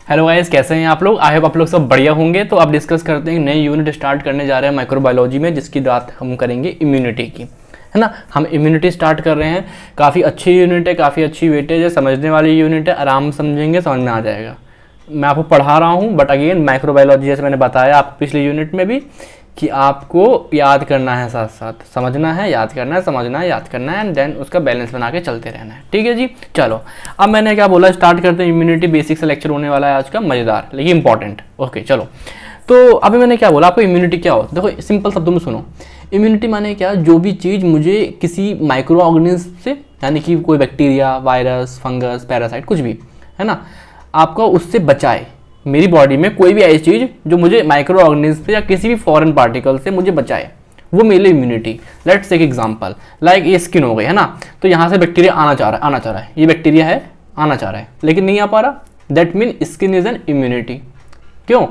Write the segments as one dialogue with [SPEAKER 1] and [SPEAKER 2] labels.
[SPEAKER 1] Hello guys, कैसे हैं आप लोग? आई होप आप लोग सब बढ़िया होंगे। तो अब डिस्कस करते हैं, नई यूनिट स्टार्ट करने जा रहे हैं माइक्रोबायोलॉजी में, जिसकी बात हम करेंगे इम्यूनिटी की, है ना। हम इम्यूनिटी स्टार्ट कर रहे हैं। काफ़ी अच्छी यूनिट है, काफ़ी अच्छी वेटेज है, समझने वाली यूनिट है। आराम से समझेंगे, समझ में आ जाएगा। मैं आपको पढ़ा रहा हूँ, बट अगेन माइक्रोबायोलॉजी जैसे मैंने बताया आपको पिछली यूनिट में भी कि आपको याद करना है, साथ साथ समझना है, याद करना है, समझना है, याद करना है, एंड देन उसका बैलेंस बना के चलते रहना है। ठीक है जी, चलो अब मैंने क्या बोला, स्टार्ट करते हैं। इम्यूनिटी बेसिक से लेक्चर होने वाला है आज का, मज़ेदार लेकिन इंपॉर्टेंट। ओके चलो, तो अभी मैंने क्या बोला आपको, इम्यूनिटी क्या हो। देखो सिंपल शब्दों में सुनो, इम्यूनिटी माने क्या, जो भी चीज़ मुझे किसी माइक्रो ऑर्गेनिज्म से, यानी कि कोई बैक्टीरिया, वायरस, फंगस, पैरासाइट, कुछ भी, है ना, आपको उससे बचाए। मेरी बॉडी में कोई भी ऐसी चीज़ जो मुझे माइक्रो ऑर्गेनिज्म से या किसी भी फॉरेन पार्टिकल से मुझे बचाए, वो मेरे लिए immunity. Let's take example, like ये स्किन हो गई, है ना। तो यहाँ से बैक्टीरिया आना चाह रहा है, ये बैक्टीरिया है, आना चाह रहा है, लेकिन नहीं आ पा रहा। That mean skin is an immunity. क्यों?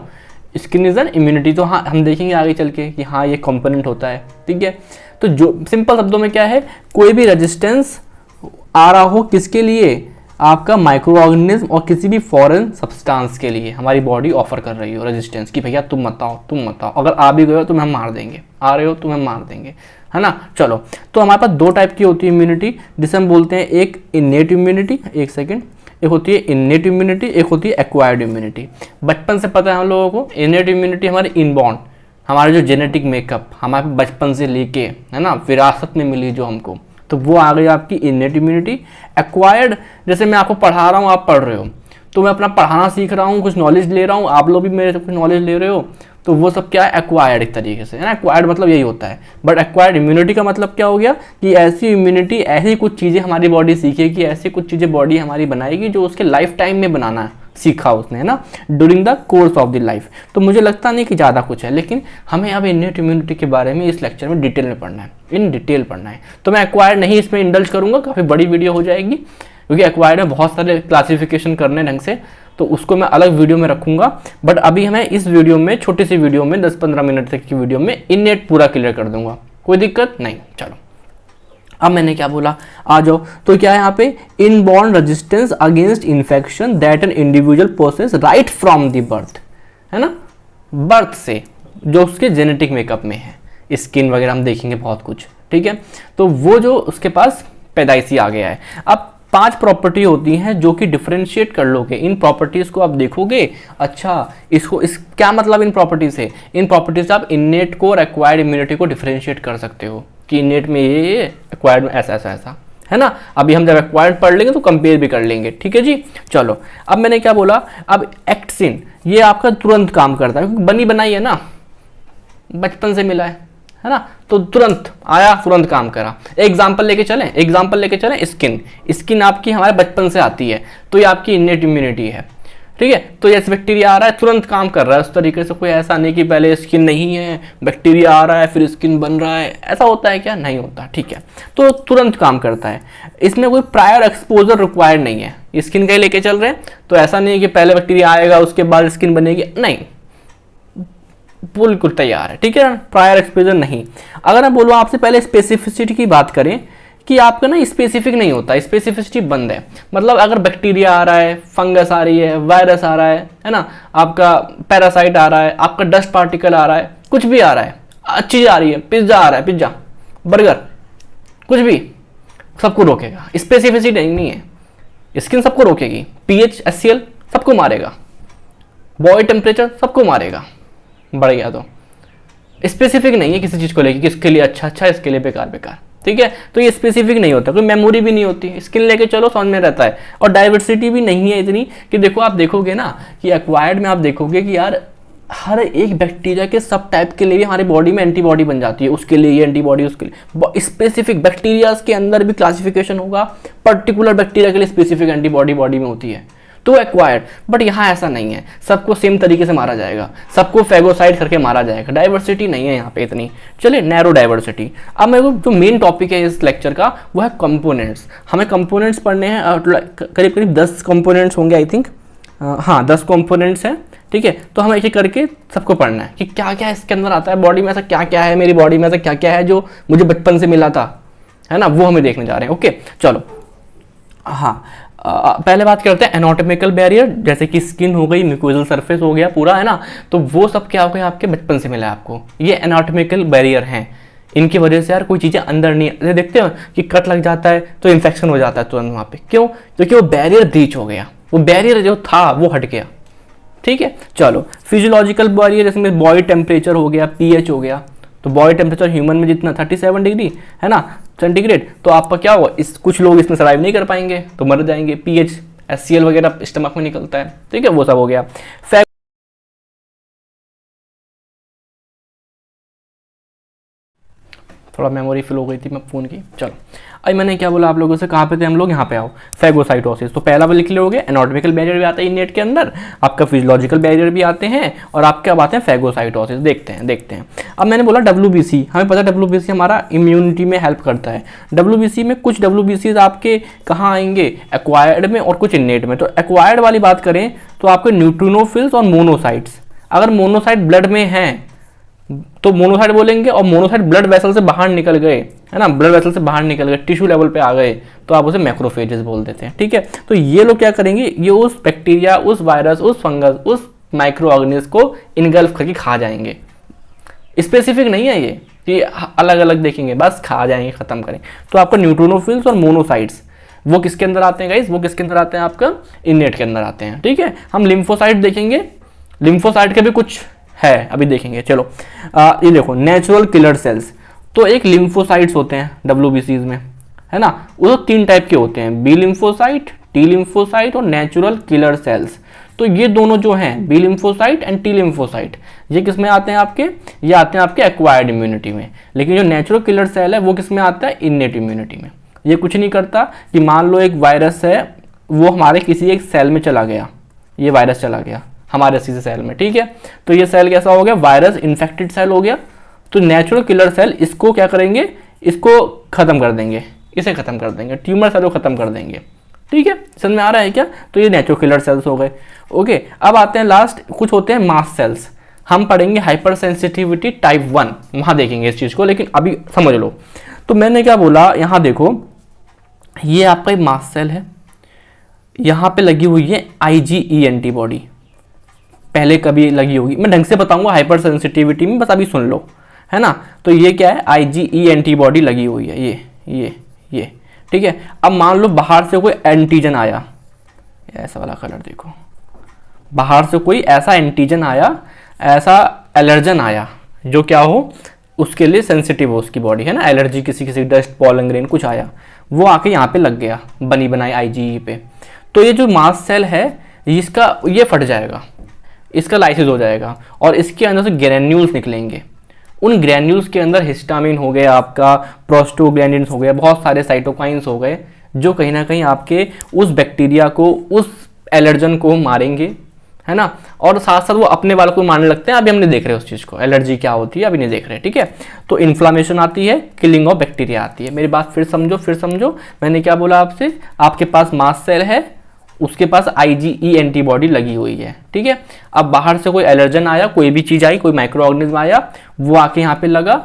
[SPEAKER 1] Skin is an immunity. तो हाँ, हम देखेंगे आगे चल के कि हाँ ये कंपोनेंट होता है। ठीक है, तो जो सिंपल शब्दों में क्या है, कोई भी रेजिस्टेंस आ रहा हो, किसके लिए? आपका माइक्रो ऑर्गेनिज्म और किसी भी फॉरेन सब्सटेंस के लिए हमारी बॉडी ऑफर कर रही हो रेजिस्टेंस कि भैया तुम मत आओ, तुम मत आओ। अगर आ भी गए हो तो हम मार देंगे, आ रहे हो तो हम मार देंगे, है ना। चलो, तो हमारे पास दो टाइप की होती है इम्यूनिटी, जिसे हम बोलते हैं एक इन्नेट इम्यूनिटी, एक सेकेंड, एक होती है इन्नेट इम्यूनिटी, एक होती है एक्वायर्ड इम्यूनिटी। बचपन से पता है हम लोगों को, इन्नेट इम्यूनिटी हमारी इनबॉर्न, हमारा जो जेनेटिक मेकअप हमारे बचपन से लेके, है ना, विरासत में मिली जो हमको, तो वो आ गई आपकी इन्नेट इम्यूनिटी। एक्वायर्ड, जैसे मैं आपको पढ़ा रहा हूँ, आप पढ़ रहे हो, तो मैं अपना पढ़ाना सीख रहा हूँ, कुछ नॉलेज ले रहा हूँ, आप लोग भी मेरे से कुछ नॉलेज ले रहे हो, तो वो सब क्या है, एक्वायर्ड एक तरीके से, है ना। एक्वायर्ड मतलब यही होता है। बट एक्वायर्ड इम्यूनिटी का मतलब क्या हो गया कि ऐसी इम्यूनिटी, ऐसी कुछ चीज़ें हमारी बॉडी सीखेगी, ऐसी कुछ चीज़ें बॉडी हमारी बनाएगी जो उसके लाइफ टाइम में बनाना है, सीखा उसने, है ना, during the course of the life. तो मुझे लगता नहीं कि ज़्यादा कुछ है, लेकिन हमें अब इन्नेट इम्यूनिटी के बारे में इस लेक्चर में डिटेल में पढ़ना है, इन डिटेल पढ़ना है। तो मैं एक्वायर्ड नहीं इसमें इंडल्ज करूँगा, काफ़ी बड़ी वीडियो हो जाएगी, क्योंकि एक्वायर्ड में बहुत सारे क्लासिफिकेशन करने ढंग से, तो उसको मैं अलग वीडियो में रखूंगा। बट अभी हमें इस वीडियो में, छोटी सी वीडियो में, 10-15 मिनट तक की वीडियो में इन्नेट पूरा क्लियर कर दूंगा, कोई दिक्कत नहीं। चलो, अब मैंने क्या बोला, आ जाओ। तो क्या है यहाँ पे, inborn resistance against infection that an individual possess right from the birth, है ना, बर्थ से, जो उसके जेनेटिक मेकअप में है, स्किन वगैरह हम देखेंगे बहुत कुछ। ठीक है, तो वो जो उसके पास पैदाइशी आ गया है। अब 5 प्रॉपर्टी होती हैं जो कि डिफरेंशिएट कर लोगे, इन प्रॉपर्टीज को आप देखोगे, अच्छा इसको, इस क्या मतलब इन प्रॉपर्टी से, इन प्रॉपर्टी से आप इन्नेट को और एक्वायर्ड इम्यूनिटी को डिफरेंशिएट कर सकते हो कि इन्नेट में ये, एक्वायर्ड में ऐसा ऐसा ऐसा, है ना। अभी हम जब एक्वायर्ड पढ़ लेंगे तो कंपेयर भी कर लेंगे। ठीक है जी, चलो अब मैंने क्या बोला, अब एक्टिन ये आपका तुरंत काम करता है, क्योंकि बनी बनाई है ना, बचपन से मिला है ना, तो तुरंत आया, तुरंत काम करा। एग्जाम्पल लेके चलें, स्किन आपकी हमारे बचपन से आती है, तो ये आपकी इन्नेट इम्यूनिटी है। ठीक है, तो जैसे बैक्टीरिया आ रहा है, तुरंत काम कर रहा है उस तरीके से। कोई ऐसा नहीं कि पहले स्किन नहीं है, बैक्टीरिया आ रहा है फिर स्किन बन रहा है, ऐसा होता है क्या? नहीं होता। ठीक है, तो तुरंत काम करता है, इसमें कोई प्रायर एक्सपोजर रिक्वायर्ड नहीं है। स्किन का ही लेके चल रहे हैं, तो ऐसा नहीं है कि पहले बैक्टीरिया आएगा उसके बाद स्किन बनेगी, नहीं, बिल्कुल तैयार है। ठीक है, प्रायर एक्सपोजर नहीं। अगर मैं बोलूँ आपसे, पहले स्पेसिफिसिटी की बात करें कि आपका ना स्पेसिफिक नहीं होता, स्पेसिफिसिटी बंद है। मतलब अगर बैक्टीरिया आ रहा है, फंगस आ रही है, वायरस आ रहा है ना, आपका पैरासाइट आ रहा है, आपका डस्ट पार्टिकल आ रहा है, कुछ भी आ रहा है, अच्छी चीज आ रही है, पिज्जा आ रहा है, पिज्जा, बर्गर, कुछ भी, सबको रोकेगा। स्पेसिफिसिटी नहीं है, स्किन सबको रोकेगी, पीएच, HCl सबको मारेगा, बॉडी टेम्परेचर सबको मारेगा, बढ़ गया तो स्पेसिफिक नहीं है किसी चीज को लेके, किसके लिए अच्छा, इसके लिए बेकार। ठीक है, तो ये स्पेसिफिक नहीं होता, कोई मेमोरी भी नहीं होती, स्किन लेके चलो समझ में रहता है। और डाइवर्सिटी भी नहीं है इतनी कि देखो, आप देखोगे ना कि एक्वायर्ड में आप देखोगे कि यार हर एक बैक्टीरिया के सब टाइप के लिए हमारी बॉडी में एंटीबॉडी बन जाती है, उसके लिए ये एंटीबॉडी, उसके लिए स्पेसिफिक बैक्टीरियाज के अंदर भी क्लासिफिकेशन होगा, पर्टिकुलर बैक्टीरिया के लिए स्पेसिफिक एंटीबॉडी बॉडी में होती है, तो एक्वायर्ड। बट यहाँ ऐसा नहीं है, सबको सेम तरीके से मारा जाएगा, सबको फेगोसाइड करके मारा जाएगा, डाइवर्सिटी नहीं है यहाँ पे इतनी। चलिए, नैरो डाइवर्सिटी। अब मेरे को जो मेन टॉपिक है इस लेक्चर का वो है कंपोनेंट्स। हमें कंपोनेंट्स पढ़ने हैं, करीब करीब 10 कंपोनेंट्स होंगे, आई थिंक, हाँ 10 कंपोनेंट्स हैं। ठीक है, तो हमें एक एक करके सबको पढ़ना है कि क्या क्या इसके अंदर आता है, बॉडी में ऐसा क्या क्या है, मेरी बॉडी में ऐसा क्या क्या है जो मुझे बचपन से मिला था, है ना, वो हमें देखने जा रहे हैं। ओके चलो, हाँ पहले बात करते हैं एनाटॉमिकल बैरियर, जैसे कि स्किन हो गई, म्यूकोजल सरफेस हो गया पूरा, है ना। तो वो सब क्या हो गया, आपके बचपन से मिला है आपको, ये एनाटॉमिकल बैरियर हैं। इनकी वजह से यार कोई चीज़ें अंदर नहीं, जैसे देखते हो कि कट लग जाता है तो इन्फेक्शन हो जाता है तुरंत वहाँ पे, क्यों? क्योंकि वो बैरियर ब्रीच हो गया, वो बैरियर जो था वो हट गया। ठीक है, चलो फिजियोलॉजिकल बैरियर, जिसमें बॉडी टेम्परेचर हो गया, पीएच हो गया। तो बॉडी टेम्परेचर ह्यूमन में जितना 37 डिग्री है ना सेंटीग्रेड, तो आपका क्या होगा, इस कुछ लोग इसमें सर्वाइव नहीं कर पाएंगे तो मर जाएंगे। पीएच HCl वगैरह स्टमक में निकलता है, ठीक है, वो सब हो गया। थोड़ा मेमोरी फिल हो गई थी मैं फ़ोन की। चलो अब मैंने क्या बोला आप लोगों से, कहाँ पे थे हम लोग, यहाँ पे आओ, फैगोसाइटोसिस। तो पहला वो लिख लोगे, एनाटॉमिकल बैरियर भी आता है इननेट के अंदर, आपका फिजियोलॉजिकल बैरियर भी आते हैं, और आपके अब आते हैं फैगोसाइटोसिस। देखते हैं। अब मैंने बोला WBC, हमें पता है WBC हमारा इम्यूनिटी में हेल्प करता है। WBC में कुछ WBCs आपके कहाँ आएंगे, एक्वायर्ड में और कुछ इननेट में। तो एक्वायर्ड वाली बात करें तो आपके न्यूट्रिनोफिल्स और मोनोसाइट्स। अगर मोनोसाइट ब्लड में हैं तो मोनोसाइट बोलेंगे, और मोनोसाइट ब्लड वेसल से बाहर निकल गए, है ना, ब्लड वेसल से बाहर निकल गए, टिश्यू लेवल पे आ गए, तो आप उसे मैक्रोफेजेस बोल देते हैं। ठीक है, तो ये लोग क्या करेंगे, ये उस बैक्टीरिया, उस वायरस, उस फंगस, उस माइक्रो ऑर्गेनिज्म को इनगल्फ करके खा जाएंगे। स्पेसिफिक नहीं है ये कि अलग अलग देखेंगे, बस खा जाएंगे, खत्म करें। तो आपका न्यूट्रोनोफिल्स और मोनोसाइट्स वो किसके अंदर आते हैं गाइस, वो किसके अंदर आते हैं, आपका इननेट के अंदर आते हैं। ठीक है, हम लिम्फोसाइट देखेंगे, लिम्फोसाइट के भी कुछ है अभी देखेंगे। चलो ये देखो, नेचुरल किलर सेल्स। तो एक लिम्फोसाइट्स होते हैं WBCs में, है ना, वो 3 टाइप के होते हैं, बी लिम्फोसाइट, टी लिम्फोसाइट और नेचुरल किलर सेल्स। तो ये दोनों जो हैं, B lymphocyte and T lymphocyte, ये किस में आते हैं आपके, ये आते हैं आपके एक्वायर्ड इम्यूनिटी में। लेकिन जो नेचुरल किलर सेल है वो किस में आता है, इननेट इम्यूनिटी में। ये कुछ नहीं करता कि मान लो एक वायरस है, वो हमारे किसी एक सेल में चला गया, ये वायरस चला गया हमारे किसी सेल में, ठीक है, तो ये सेल कैसा हो गया, वायरस इन्फेक्टेड सेल हो गया। तो नेचुरल किलर सेल इसको क्या करेंगे, इसको खत्म कर देंगे, इसे खत्म कर देंगे, ट्यूमर सेल को खत्म कर देंगे। ठीक है, समझ में आ रहा है क्या? तो ये नेचुरल किलर सेल्स हो गए। ओके, अब आते हैं लास्ट, कुछ होते हैं मास्ट सेल्स। हम पढ़ेंगे हाइपर सेंसिटिविटी टाइप 1, वहां देखेंगे इस चीज को, लेकिन अभी समझ लो। तो मैंने क्या बोला, यहां देखो, ये आपका मास्ट सेल है, यहां पे लगी हुई है IgE एंटीबॉडी, पहले कभी लगी होगी, मैं ढंग से बताऊंगा हाइपर सेंसिटिविटी में, बस अभी सुन लो, है ना। तो ये क्या है, IgE एंटीबॉडी लगी हुई है, ये ठीक है। अब मान लो बाहर से कोई एंटीजन आया, ऐसा वाला कलर देखो, बाहर से कोई ऐसा एंटीजन आया, ऐसा एलर्जन आया जो क्या हो, उसके लिए सेंसिटिव हो उसकी बॉडी, है ना, एलर्जी, किसी डस्ट, पॉलन ग्रेन कुछ आया, वो आके यहाँ पे लग गया, बनी बनाई IgE पे। तो ये जो मास्ट सेल है, इसका ये फट जाएगा, इसका लाइसिस हो जाएगा, और इसके अंदर से ग्रैन्यूल्स निकलेंगे। उन ग्रैन्यूल्स के अंदर हिस्टामिन हो गया, आपका प्रोस्टोग्लैंडिन्स हो गया, बहुत सारे साइटोकाइंस हो गए, जो कहीं ना कहीं आपके उस बैक्टीरिया को, उस एलर्जन को मारेंगे, है ना। और साथ साथ वो अपने वालों को मारने लगते हैं। अभी हम नहीं देख रहे उस चीज़ को, एलर्जी क्या होती है अभी नहीं देख रहे, ठीक है। तो इन्फ्लामेशन आती है, किलिंग ऑफ बैक्टीरिया आती है। मेरी बात फिर समझो, मैंने क्या बोला आपसे, आपके पास मास्ट सेल है, उसके पास IgE एंटीबॉडी लगी हुई है, ठीक है। अब बाहर से कोई एलर्जन आया, कोई भी चीज आई, कोई माइक्रो ऑर्गेनिज्म आया, वो आके यहाँ पे लगा,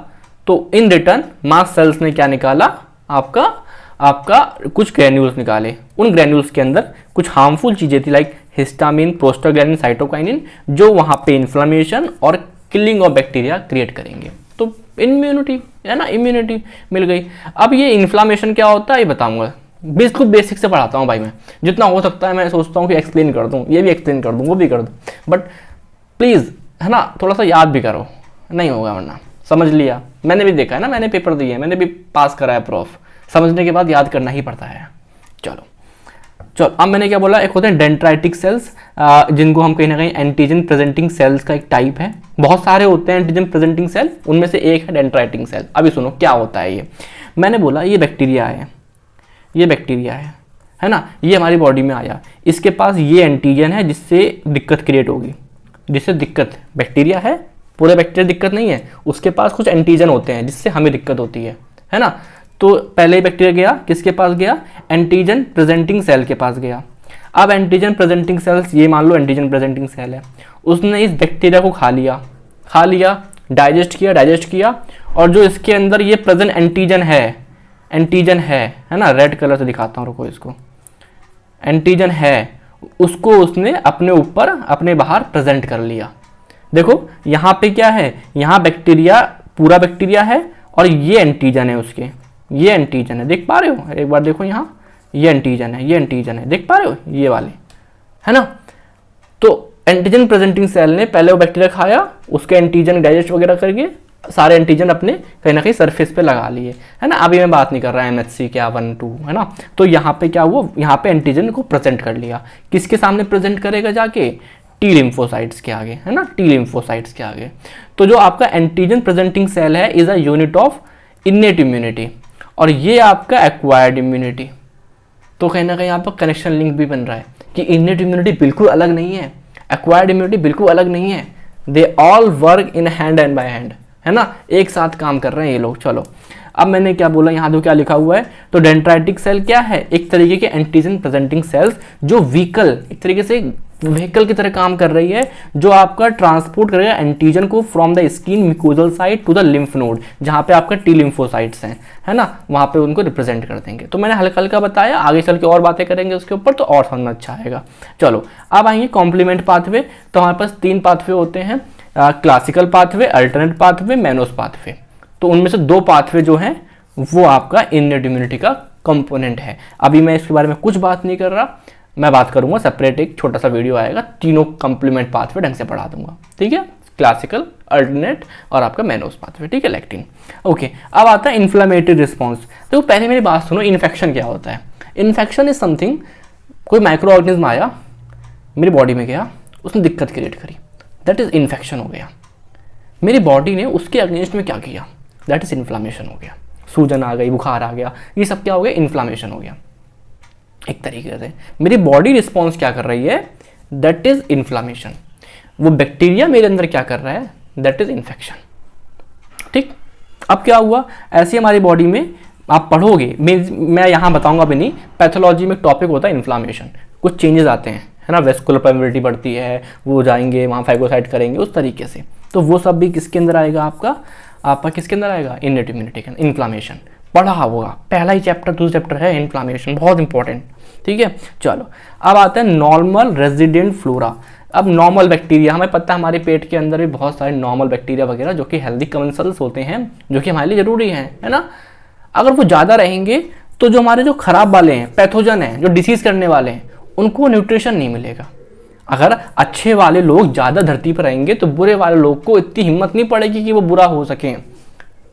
[SPEAKER 1] तो इन रिटर्न मास्ट सेल्स ने क्या निकाला, आपका कुछ ग्रैन्यूल्स निकाले। उन ग्रैन्यूल्स के अंदर कुछ हार्मफुल चीजें थी, लाइक हिस्टामिन, प्रोस्टाग्लैंडिन, साइटोकाइनिन, जो वहां पे इन्फ्लेमेशन और किलिंग ऑफ बैक्टीरिया क्रिएट करेंगे। तो इम्यूनिटी, है ना, इम्यूनिटी मिल गई। अब ये इन्फ्लामेशन क्या होता है ये बताऊंगा, बिल्कुल बेसिक से पढ़ाता हूँ भाई, मैं जितना हो सकता है मैं सोचता हूँ कि एक्सप्लेन कर दूँ, ये भी एक्सप्लेन कर दूँ, वो भी कर दूँ, बट प्लीज़, है ना, थोड़ा सा याद भी करो, नहीं होगा वरना। समझ लिया, मैंने भी देखा है ना, मैंने पेपर दिए, मैंने भी पास करा है प्रूफ, समझने के बाद याद करना ही पड़ता है। चलो अब मैंने क्या बोला, एक होते हैं डेंड्राइटिक सेल्स, जिनको हम कहीं ना कहीं एंटीजन प्रेजेंटिंग सेल्स का एक टाइप है। बहुत सारे होते हैं एंटीजन प्रेजेंटिंग सेल, उनमें से एक है डेंड्राइटिक सेल। अभी सुनो क्या होता है ये। मैंने बोला ये बैक्टीरिया है, ये बैक्टीरिया है ना, ये हमारी बॉडी में आया, इसके पास ये एंटीजन है जिससे दिक्कत क्रिएट होगी, जिससे दिक्कत, बैक्टीरिया है, पूरे बैक्टीरिया दिक्कत नहीं है, उसके पास कुछ एंटीजन होते हैं जिससे हमें दिक्कत होती है ना। तो पहले ही बैक्टीरिया गया, किसके पास गया, एंटीजन प्रेजेंटिंग सेल के पास गया। अब एंटीजन प्रेजेंटिंग सेल्स, ये मान लो एंटीजन प्रेजेंटिंग सेल है, उसने इस बैक्टीरिया को खा लिया, डाइजेस्ट किया, और जो इसके अंदर ये प्रेजेंट एंटीजन है ना, रेड कलर से दिखाता हूँ, रुको इसको, एंटीजन है उसको उसने अपने ऊपर अपने बाहर प्रेजेंट कर लिया। देखो यहाँ पे क्या है, यहाँ बैक्टीरिया, पूरा बैक्टीरिया है और ये एंटीजन है उसके, ये एंटीजन है, देख पा रहे हो, एक बार देखो यहाँ ये एंटीजन है, ये एंटीजन है, देख पा रहे हो, ये वाले है ना। तो एंटीजन प्रेजेंटिंग सेल ने पहले वो बैक्टीरिया खाया, उसके एंटीजन डाइजेस्ट वगैरह करके सारे एंटीजन अपने कहीं ना कहीं सरफेस पे लगा लिए, है ना। अभी मैं बात नहीं कर रहा MHC क्या 1 2, है ना। तो यहाँ पे क्या हुआ, यहाँ पे एंटीजन को प्रेजेंट कर लिया, किसके सामने प्रेजेंट करेगा जाके, टी लिम्फोसाइट्स के आगे, है ना, टी लिम्फोसाइट्स के आगे। तो जो आपका एंटीजन प्रेजेंटिंग सेल है is a unit of innate immunity और ये आपका एक्वायर्ड इम्यूनिटी। तो कहीं ना कहीं यहाँ पर कनेक्शन लिंक भी बन रहा है कि इनेट इम्यूनिटी बिल्कुल अलग नहीं है, एक्वायर्ड इम्यूनिटी बिल्कुल अलग नहीं है, they all work in hand and by hand, है ना, एक साथ काम कर रहे हैं ये लोग। चलो अब मैंने क्या बोला, यहाँ तो क्या लिखा हुआ है, तो डेंड्राइटिक सेल क्या है, एक तरीके के एंटीजन प्रेजेंटिंग सेल्स जो व्हीकल, एक तरीके से व्हीकल की तरह काम कर रही है, जो आपका ट्रांसपोर्ट करेगा एंटीजन को from the skin mucosal site to the lymph node, जहाँ पे आपका टी लिम्फोसाइट्स हैं, है ना, वहाँ पे उनको रिप्रेजेंट कर देंगे। तो मैंने हल्का हल्का बताया, आगे चल के और बातें करेंगे उसके ऊपर तो और समझ अच्छा आएगा। चलो अब आएंगे कॉम्प्लीमेंट पाथवे। तो हमारे पास 3 पाथवे होते हैं, classical pathway, alternate pathway, mannose pathway. तो उनमें से 2 पाथवे जो हैं वो आपका इनेट इम्यूनिटी का कंपोनेंट है। अभी मैं इसके बारे में कुछ बात नहीं कर रहा, मैं बात करूंगा सेपरेट, एक छोटा सा वीडियो आएगा, तीनों कंप्लीमेंट पाथवे ढंग से पढ़ा दूंगा, ठीक है, क्लासिकल, अल्टरनेट और आपका मैनोस पाथवे, ठीक है, लैक्टिन। ओके, अब आता है इन्फ्लेमेटरी रिस्पॉन्स। तो पहले मेरी बात सुनो, इन्फेक्शन क्या होता है। इन्फेक्शन इज समथिंग, कोई माइक्रो ऑर्गेनिज्म आया मेरी बॉडी में गया, उसने दिक्कत क्रिएट करी, दैट इज इन्फेक्शन हो गया। मेरी बॉडी ने उसके अगेंस्ट में क्या किया, दैट इज इन्फ्लामेशन हो गया। सूजन आ गई, बुखार आ गया, ये सब क्या हो गया, इन्फ्लामेशन हो गया। एक तरीके से मेरी बॉडी रिस्पॉन्स क्या कर रही है, दैट इज इन्फ्लामेशन। वो बैक्टीरिया मेरे अंदर क्या कर रहा है, दैट इज इन्फेक्शन, ठीक। अब क्या हुआ, ऐसे हमारी बॉडी में आप पढ़ोगे, मैं यहाँ बताऊंगा भी नहीं, पैथोलॉजी में टॉपिक होता है इन्फ्लामेशन, कुछ चेंजेस आते हैं, है ना, वेस्कुलर परमेबिलिटी बढ़ती है, वो जाएंगे वहाँ फाइगोसाइट करेंगे उस तरीके से। तो वो सब भी किसके अंदर आएगा, आपका किसके अंदर आएगा, इनेट इम्यूनिटी के अंदर। इन्फ्लामेशन पढ़ा होगा, पहला ही चैप्टर, दूसरा चैप्टर है इन्फ्लामेशन, बहुत इंपॉर्टेंट, ठीक है। चलो अब आता है नॉर्मल रेजिडेंट फ्लोरा। अब नॉर्मल बैक्टीरिया, हमें पता है हमारे पेट के अंदर भी बहुत सारे नॉर्मल बैक्टीरिया वगैरह जो कि हेल्दी कमेंसल्स होते हैं, जो कि हमारे लिए जरूरी हैं, है ना। अगर वो ज़्यादा रहेंगे तो जो हमारे जो खराब वाले हैं, पैथोजन हैं, जो डिसीज करने वाले हैं, उनको न्यूट्रिशन नहीं मिलेगा। अगर अच्छे वाले लोग ज़्यादा धरती पर रहेंगे तो बुरे वाले लोग को इतनी हिम्मत नहीं पड़ेगी कि वो बुरा हो सकें।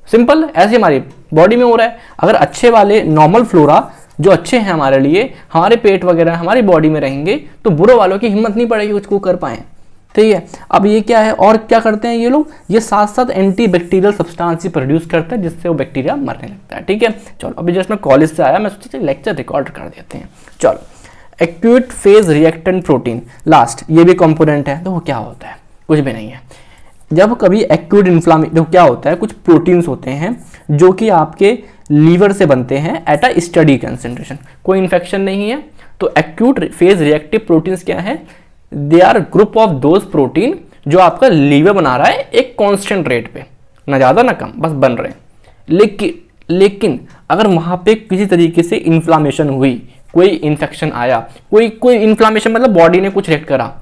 [SPEAKER 1] सिंपल, ऐसे हमारी बॉडी में हो रहा है। अगर अच्छे वाले नॉर्मल फ्लोरा जो अच्छे हैं हमारे लिए, हमारे पेट वगैरह हमारी बॉडी में रहेंगे, तो बुरे वालों की हिम्मत नहीं पड़ेगी कुछ को कर पाएँ, ठीक है। अब ये क्या है, और क्या करते हैं ये लोग, ये साथ साथ एंटी बैक्टीरियल सब्सटेंस प्रोड्यूस करते हैं जिससे वो बैक्टीरिया मरने लगता है, ठीक है। चलो अभी जस्ट मैं कॉलेज से आया, मैं सोचा लेक्चर रिकॉर्ड कर देते हैं। चलो acute phase reactant protein last, ये भी कंपोनेंट है। तो वो क्या होता है, कुछ भी नहीं है। जब कभी एक्यूट इन्फ्लामेशन, तो क्या होता है, कुछ प्रोटीन्स होते हैं जो कि आपके लीवर से बनते हैं एट अ स्टडी कंसेंट्रेशन, कोई इन्फेक्शन नहीं है। तो एक्यूट फेज रिएक्टिव प्रोटीन्स क्या है, they are group of those protein जो आपका लीवर बना रहा है एक कांस्टेंट रेट पे, ना ज़्यादा ना कम, बस बन रहे हैं। लेकिन अगर वहाँ पे किसी तरीके से इन्फ्लामेशन हुई, कोई इन्फेक्शन आया, कोई इन्फ्लामेशन मतलब बॉडी ने कुछ रिएक्ट करा,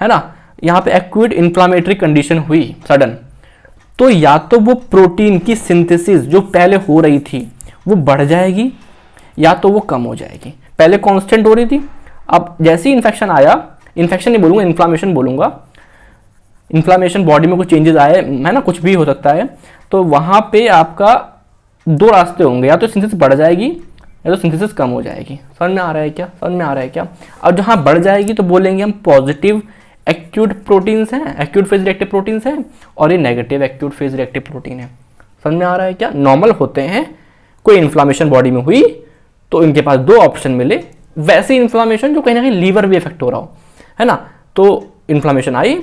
[SPEAKER 1] है ना, यहाँ पे एक्यूट इन्फ्लामेटरी कंडीशन हुई सडन, तो या तो वो प्रोटीन की सिंथेसिस जो पहले हो रही थी वो बढ़ जाएगी या तो वो कम हो जाएगी। पहले कांस्टेंट हो रही थी, अब जैसे ही इन्फेक्शन आया, इन्फेक्शन नहीं बोलूँगा, इन्फ्लामेशन बोलूँगा, इन्फ्लामेशन बॉडी में कुछ चेंजेस आए, है ना, कुछ भी हो सकता है, तो वहाँ पे आपका 2 रास्ते होंगे, या तो सिंथेसिस बढ़ जाएगी या तो सिंथेसिस कम हो जाएगी। समझ में आ रहा है क्या, समझ में आ रहा है क्या। अब जहाँ बढ़ जाएगी तो बोलेंगे हम पॉजिटिव एक्यूट प्रोटीन्स हैं, एक्यूट फेज रिएक्टिव प्रोटीन्स हैं, और ये negative acute phase reactive protein है। समझ में आ रहा है क्या। नॉर्मल होते हैं, कोई इन्फ्लामेशन बॉडी में हुई तो इनके पास 2 ऑप्शन मिले, वैसे इन्फ्लामेशन जो कहीं ना कहीं लीवर भी इफेक्ट हो रहा हो, है ना, तो इन्फ्लामेशन आई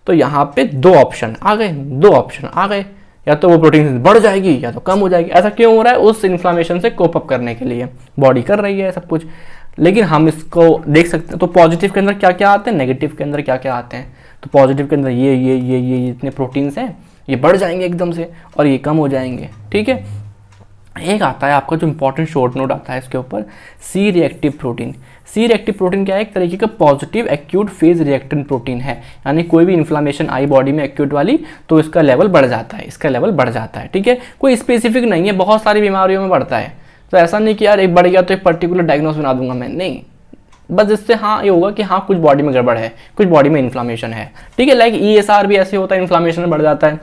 [SPEAKER 1] तो यहाँ पे 2 ऑप्शन आ गए, 2 ऑप्शन आ गए, या तो वो प्रोटीन बढ़ जाएगी या तो कम हो जाएगी। ऐसा क्यों हो रहा है, उस इन्फ्लामेशन से कोप अप करने के लिए बॉडी कर रही है सब कुछ। लेकिन हम इसको देख सकते हैं, तो पॉजिटिव के अंदर क्या क्या आते हैं, नेगेटिव के अंदर क्या क्या आते हैं। तो पॉजिटिव के अंदर ये इतने प्रोटीन्स हैं, ये बढ़ जाएंगे एकदम से और ये कम हो जाएंगे, ठीक है। एक आता है आपका जो इंपॉर्टेंट शॉर्ट नोट आता है इसके ऊपर, C reactive protein. C reactive protein क्या है, एक तरीके का positive acute phase reactant protein है, यानी कोई भी इन्फ्लामेशन आई बॉडी में एक्यूट वाली तो इसका लेवल बढ़ जाता है, इसका लेवल बढ़ जाता है। ठीक है, कोई स्पेसिफिक नहीं है, बहुत सारी बीमारियों में बढ़ता है। तो ऐसा नहीं कि यार एक बढ़ गया तो एक पर्टिकुलर डायग्नोस बना दूंगा मैं, नहीं, बस इससे हाँ ये होगा कि हाँ कुछ बॉडी में गड़बड़ है, कुछ बॉडी में इन्फ्लामेशन है। ठीक है, लाइक ESR भी ऐसे होता है, इन्फ्लामेशन बढ़ जाता है।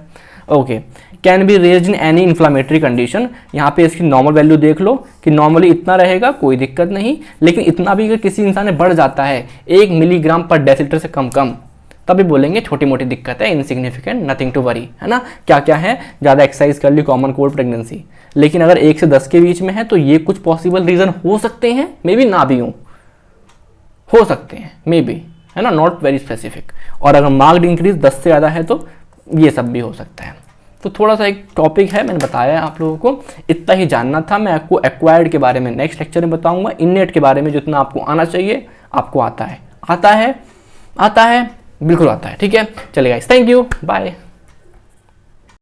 [SPEAKER 1] Okay, can be raised in any inflammatory condition, यहाँ पे इसकी नॉर्मल वैल्यू देख लो कि नॉर्मली इतना रहेगा, कोई दिक्कत नहीं, लेकिन इतना भी अगर किसी इंसान में बढ़ जाता है 1 मिलीग्राम पर डेसीलीटर से कम तभी बोलेंगे छोटी मोटी दिक्कत है, इनसिग्निफिकेंट, नथिंग टू वरी, है ना। क्या क्या है, ज़्यादा एक्सरसाइज कर ली, कॉमन कोल्ड, प्रेगनेंसी। लेकिन अगर 1 से 10 के बीच में है तो ये कुछ पॉसिबल रीज़न हो सकते हैं, मे बी ना भी हो सकते हैं, मे बी, है ना, नॉट वेरी स्पेसिफिक। और अगर मार्क्ड इंक्रीज 10 से ज़्यादा है तो ये सब भी हो सकता है। तो थोड़ा सा एक टॉपिक है, मैंने बताया आप लोगों को, इतना ही जानना था। मैं आपको एक्वायर्ड के बारे में नेक्स्ट लेक्चर में बताऊंगा। इननेट के बारे में जितना आपको आना चाहिए आपको आता है, बिल्कुल आता है। ठीक है, चलिए गाइस, थैंक यू, बाय।